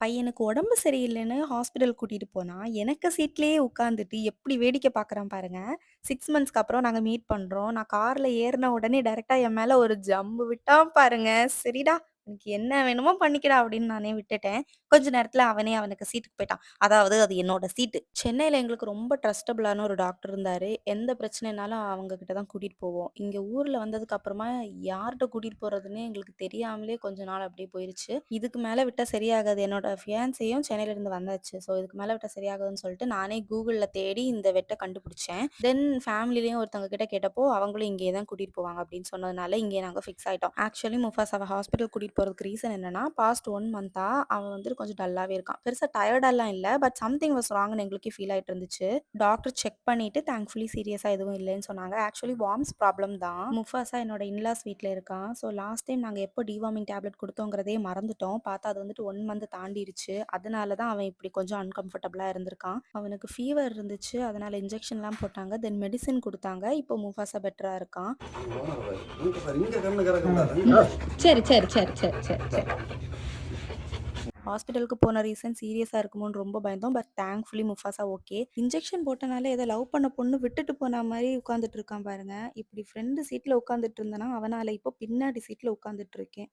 பையனுக்கு உடம்பு சரியில்லன்னு ஹாஸ்பிட்டல் கூட்டிட்டு போனா, எனக்கு சீட்லயே உட்காந்துட்டு எப்படி வேடிக்கை பார்க்குறான் பாருங்க. 6 மந்த்ஸ்க்கு அப்புறம் நாங்க மீட் பண்றோம். நான் கார்ல ஏறுன உடனே டைரக்ட்டா என் மேல ஒரு ஜம்பு விட்டான் பாருங்க. "சரிடா, உனக்கு என்ன வேணுமோ பண்ணிக்கடா" அப்படின்னு நானே விட்டுட்டேன். கொஞ்ச நேரத்துல அவனே அவனுக்கு சீட்டுக்கு போயிட்டான். அதாவது அது என்னோட சீட்டு. சென்னையில எங்களுக்கு ரொம்ப ட்ரஸ்டபிளான ஒரு டாக்டர் இருந்தாரு. எந்த பிரச்சனைனாலும் அவங்க கிட்ட தான் கூட்டிட்டு போவோம். இங்க ஊர்ல வந்ததுக்கு அப்புறமா யார்ட்ட கூட்டிட்டு போறதுன்னே எங்களுக்கு தெரியாமலே கொஞ்ச நாள் அப்படியே போயிருச்சு. இதுக்கு மேல விட்டா சரியாகாது. என்னோட ஃபியான்ஸேயும் சென்னையில இருந்து வந்தாச்சு. ஸோ இதுக்கு மேல விட்டா சரியாகாதுன்னு சொல்லிட்டு நானே Googleல தேடி இந்த வெட்ட கண்டுபிடிச்சேன். தென் ஃபேமிலிலயும் ஒருத்தவங்க கிட்ட கேட்டப்போ, அவங்களும் இங்கேயே தான் கூட்டிட்டு போவாங்க அப்படின்னு சொன்னதுனால, இங்கேயே நாங்க ஃபிக்ஸ் ஆயிட்டோம். ஆக்சுவலி முஃபாசாவ ஹாஸ்பிட்டல் கூட்டிட்டு போறதுக்கு ரீசன் என்னன்னா, பாஸ்ட் 1 மந்த்தா அவன் வந்துட்டு கொஞ்சம் டல்லாவே இருக்கான். பெருசா டயர்டாலாம் இல்ல. பட் சம்திங் வாஸ் ராங்ன்னு எங்களுக்கே ஃபீல் ஆயிட்டு இருந்துச்சு. டாக்டர் செக் பண்ணிட்டு தேங்க்ஃபுல்லி சீரியஸா எதுவும் இல்லன்னு சொன்னாங்க. ஆக்சுவலி வார்ம்ஸ் ப்ராப்ளம் தான். முஃபாசா என்னோட இன்லாஸ் வீட்ல இருக்கான். ஸோ லாஸ்ட் டைம் நாங்க எப்போ டிவார்மிங் டேப்லெட் குடுத்தோங்கிறதே மறந்துட்டோம். பார்த்தா அது வந்துட்டு 1 மந்த் தாண்டிருச்சு. அதனால தான் அவன் இப்படி கொஞ்சம் அன்கம்ஃபர்டபுளா இருந்திருக்கான். அவனுக்கு ஃபீவர் இருந்துச்சு. அதனால இன்ஜெக்ஷன்லாம் போட்டாங்க. தென் மெடிசின் குடுத்தாங்க. இப்போ முஃபாசா பெட்டரா இருக்கான். இங்க கண்ணு கறக்க சரி, சரி, சரி, சரி, சரி, சரி. ஹாஸ்பிட்டலுக்கு போன ரீசன் சீரியஸா இருக்குமோன்னு ரொம்ப பயந்தோம். But thankfully Mufasa okay. Injection போட்டனால ஏதோ லவ் பண்ண பொண்ணு விட்டுட்டு போன மாரி உட்காந்துட்டு இருக்கான் பாருங்க. இப்படி ஃப்ரெண்ட் சீட்ல உட்காந்துட்டு இருந்தேனா, அவனால இப்போ பின்னாடி சீட்ல உட்காந்துட்டு இருக்கேன்.